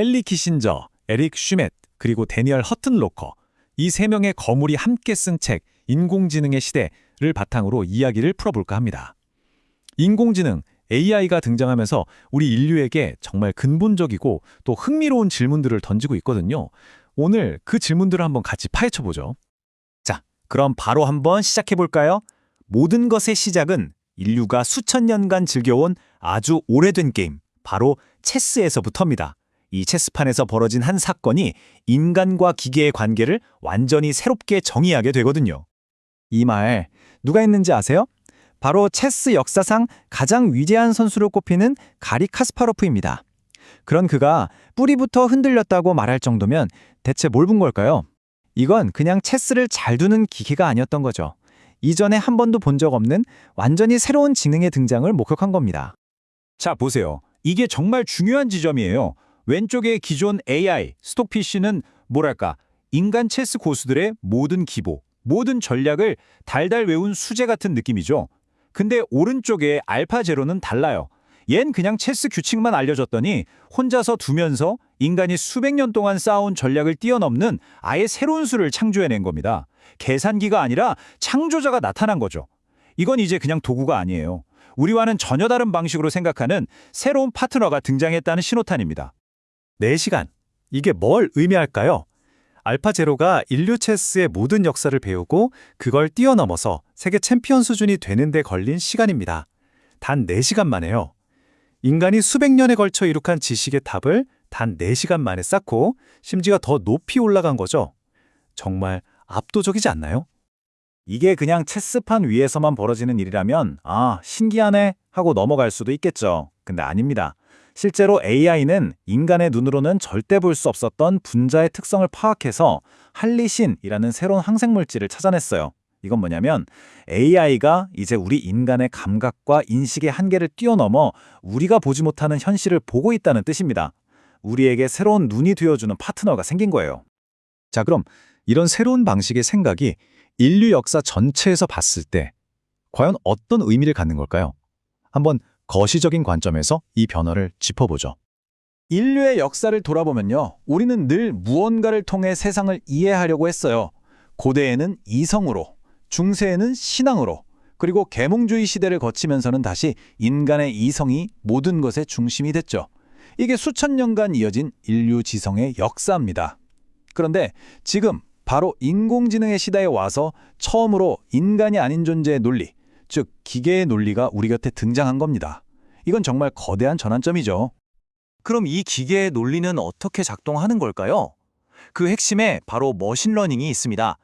헨리 키신저, 에릭 슈멧, 그리고 데니얼 허튼로커, 이 세 명의 거물이 함께 쓴 책 인공지능의 시대를 바탕으로 이야기를 풀어볼까 합니다. 인공지능, AI가 등장하면서 우리 인류에게 정말 근본적이고 또 흥미로운 질문들을 던지고 있거든요. 오늘 그 질문들을 한번 같이 파헤쳐보죠. 자, 그럼 바로 한번 시작해볼까요? 모든 것의 시작은 인류가 수천 년간 즐겨온 아주 오래된 게임, 바로 체스에서부터입니다. 이 체스판에서 벌어진 한 사건이 인간과 기계의 관계를 완전히 새롭게 정의하게 되거든요. 이 말 누가 했는지 아세요? 바로 체스 역사상 가장 위대한 선수로 꼽히는 가리 카스파로프입니다. 그런 그가 뿌리부터 흔들렸다고 말할 정도면 대체 뭘 본 걸까요? 이건 그냥 체스를 잘 두는 기계가 아니었던 거죠. 이전에 한 번도 본 적 없는 완전히 새로운 지능의 등장을 목격한 겁니다. 자, 보세요. 이게 정말 중요한 지점이에요. 왼쪽의 기존 AI, 스톡피쉬는 뭐랄까, 인간 체스 고수들의 모든 기보, 모든 전략을 달달 외운 수제 같은 느낌이죠. 근데 오른쪽의 알파제로는 달라요. 얜 그냥 체스 규칙만 알려줬더니 혼자서 두면서 인간이 수백 년 동안 쌓아온 전략을 뛰어넘는 아예 새로운 수를 창조해낸 겁니다. 계산기가 아니라 창조자가 나타난 거죠. 이건 이제 그냥 도구가 아니에요. 우리와는 전혀 다른 방식으로 생각하는 새로운 파트너가 등장했다는 신호탄입니다. 4시간. 이게 뭘 의미할까요? 알파제로가 인류 체스의 모든 역사를 배우고 그걸 뛰어넘어서 세계 챔피언 수준이 되는 데 걸린 시간입니다. 단 4시간 만에요. 인간이 수백 년에 걸쳐 이룩한 지식의 탑을 단 4시간 만에 쌓고 심지어 더 높이 올라간 거죠. 정말 압도적이지 않나요? 이게 그냥 체스판 위에서만 벌어지는 일이라면 신기하네 하고 넘어갈 수도 있겠죠. 근데 아닙니다. 실제로 AI는 인간의 눈으로는 절대 볼 수 없었던 분자의 특성을 파악해서 할리신이라는 새로운 항생물질을 찾아냈어요. 이건 뭐냐면 AI가 이제 우리 인간의 감각과 인식의 한계를 뛰어넘어 우리가 보지 못하는 현실을 보고 있다는 뜻입니다. 우리에게 새로운 눈이 되어주는 파트너가 생긴 거예요. 자, 그럼 이런 새로운 방식의 생각이 인류 역사 전체에서 봤을 때 과연 어떤 의미를 갖는 걸까요? 한번 거시적인 관점에서 이 변화를 짚어보죠. 인류의 역사를 돌아보면요, 우리는 늘 무언가를 통해 세상을 이해하려고 했어요. 고대에는 이성으로, 중세에는 신앙으로, 그리고 계몽주의 시대를 거치면서는 다시 인간의 이성이 모든 것의 중심이 됐죠. 이게 수천 년간 이어진 인류 지성의 역사입니다. 그런데 지금 바로 인공지능의 시대에 와서 처음으로 인간이 아닌 존재의 논리, 즉 기계의 논리가 우리 곁에 등장한 겁니다. 이건 정말 거대한 전환점이죠. 그럼 이 기계의 논리는 어떻게 작동하는 걸까요? 그 핵심에 바로 머신러닝이 있습니다.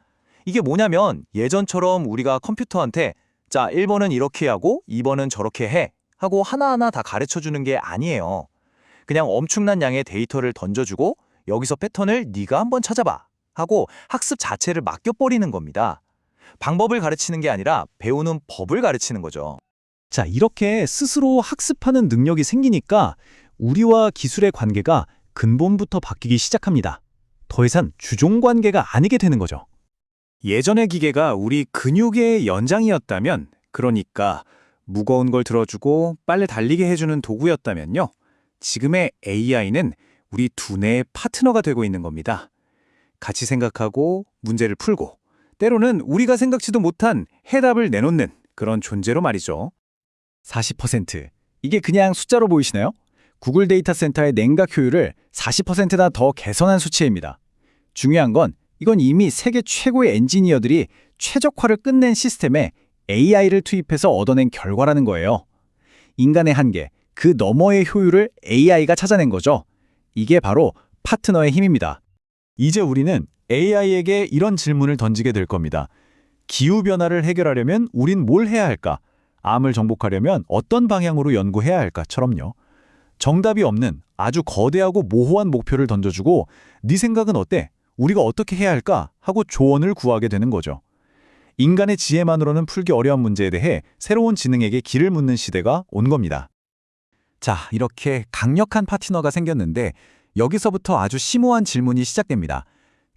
이게 뭐냐면 예전처럼 우리가 컴퓨터한테 자, 1번은 이렇게 하고 2번은 저렇게 해 하고 하나하나 다 가르쳐주는 게 아니에요. 그냥 엄청난 양의 데이터를 던져주고 여기서 패턴을 네가 한번 찾아봐 하고 학습 자체를 맡겨버리는 겁니다. 방법을 가르치는 게 아니라 배우는 법을 가르치는 거죠. 자, 이렇게 스스로 학습하는 능력이 생기니까 우리와 기술의 관계가 근본부터 바뀌기 시작합니다. 더 이상 주종 관계가 아니게 되는 거죠. 예전의 기계가 우리 근육의 연장이었다면, 그러니까 무거운 걸 들어주고 빨리 달리게 해주는 도구였다면요. 지금의 AI는 우리 두뇌의 파트너가 되고 있는 겁니다. 같이 생각하고 문제를 풀고 때로는 우리가 생각지도 못한 해답을 내놓는 그런 존재로 말이죠. 40%. 이게 그냥 숫자로 보이시나요? 구글 데이터 센터의 냉각 효율을 40%나 더 개선한 수치입니다. 중요한 건 이건 이미 세계 최고의 엔지니어들이 최적화를 끝낸 시스템에 AI를 투입해서 얻어낸 결과라는 거예요. 인간의 한계, 그 너머의 효율을 AI가 찾아낸 거죠. 이게 바로 파트너의 힘입니다. 이제 우리는 AI에게 이런 질문을 던지게 될 겁니다. 기후변화를 해결하려면 우린 뭘 해야 할까? 암을 정복하려면 어떤 방향으로 연구해야 할까?처럼요. 정답이 없는 아주 거대하고 모호한 목표를 던져주고 네 생각은 어때? 우리가 어떻게 해야 할까? 하고 조언을 구하게 되는 거죠. 인간의 지혜만으로는 풀기 어려운 문제에 대해 새로운 지능에게 길을 묻는 시대가 온 겁니다. 자, 이렇게 강력한 파트너가 생겼는데 여기서부터 아주 심오한 질문이 시작됩니다.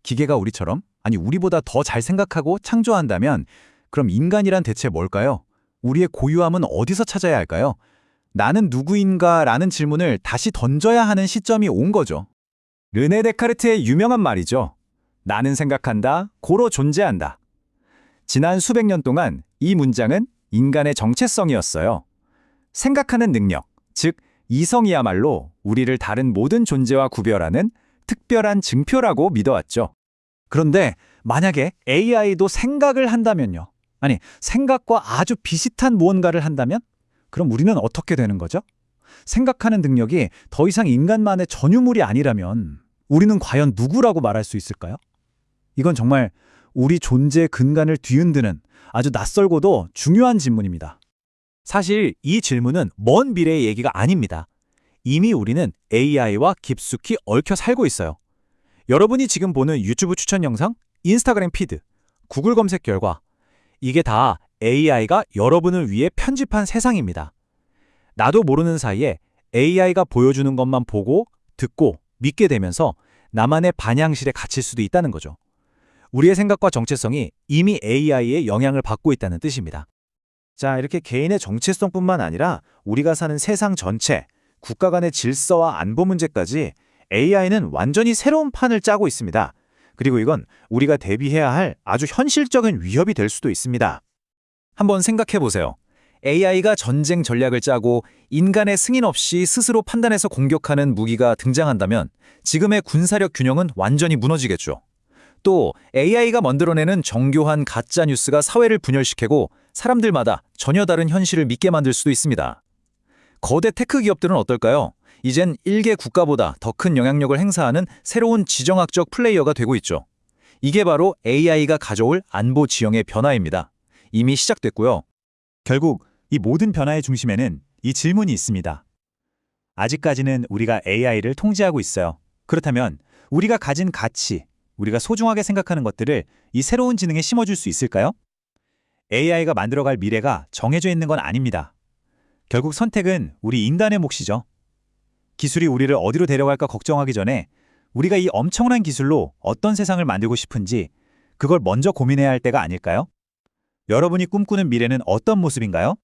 기계가 우리처럼, 아니 우리보다 더 잘 생각하고 창조한다면 그럼 인간이란 대체 뭘까요? 우리의 고유함은 어디서 찾아야 할까요? 나는 누구인가? 라는 질문을 다시 던져야 하는 시점이 온 거죠. 르네 데카르트의 유명한 말이죠. 나는 생각한다, 고로 존재한다. 지난 수백 년 동안 이 문장은 인간의 정체성이었어요. 생각하는 능력, 즉 이성이야말로 우리를 다른 모든 존재와 구별하는 특별한 증표라고 믿어왔죠. 그런데 만약에 AI도 생각을 한다면요. 아니, 생각과 아주 비슷한 무언가를 한다면? 그럼 우리는 어떻게 되는 거죠? 생각하는 능력이 더 이상 인간만의 전유물이 아니라면 우리는 과연 누구라고 말할 수 있을까요? 이건 정말 우리 존재의 근간을 뒤흔드는 아주 낯설고도 중요한 질문입니다. 사실 이 질문은 먼 미래의 얘기가 아닙니다. 이미 우리는 AI와 깊숙이 얽혀 살고 있어요. 여러분이 지금 보는 유튜브 추천 영상, 인스타그램 피드, 구글 검색 결과, 이게 다 AI가 여러분을 위해 편집한 세상입니다. 나도 모르는 사이에 AI가 보여주는 것만 보고, 듣고, 믿게 되면서 나만의 반향실에 갇힐 수도 있다는 거죠. 우리의 생각과 정체성이 이미 AI의 영향을 받고 있다는 뜻입니다. 자, 이렇게 개인의 정체성뿐만 아니라 우리가 사는 세상 전체, 국가 간의 질서와 안보 문제까지 AI는 완전히 새로운 판을 짜고 있습니다. 그리고 이건 우리가 대비해야 할 아주 현실적인 위협이 될 수도 있습니다. 한번 생각해 보세요. AI가 전쟁 전략을 짜고 인간의 승인 없이 스스로 판단해서 공격하는 무기가 등장한다면 지금의 군사력 균형은 완전히 무너지겠죠. 또 AI가 만들어내는 정교한 가짜 뉴스가 사회를 분열시키고 사람들마다 전혀 다른 현실을 믿게 만들 수도 있습니다. 거대 테크 기업들은 어떨까요? 이젠 일개 국가보다 더 큰 영향력을 행사하는 새로운 지정학적 플레이어가 되고 있죠. 이게 바로 AI가 가져올 안보 지형의 변화입니다. 이미 시작됐고요. 결국 이 모든 변화의 중심에는 이 질문이 있습니다. 아직까지는 우리가 AI를 통제하고 있어요. 그렇다면 우리가 가진 가치, 우리가 소중하게 생각하는 것들을 이 새로운 지능에 심어줄 수 있을까요? AI가 만들어갈 미래가 정해져 있는 건 아닙니다. 결국 선택은 우리 인간의 몫이죠. 기술이 우리를 어디로 데려갈까 걱정하기 전에 우리가 이 엄청난 기술로 어떤 세상을 만들고 싶은지 그걸 먼저 고민해야 할 때가 아닐까요? 여러분이 꿈꾸는 미래는 어떤 모습인가요?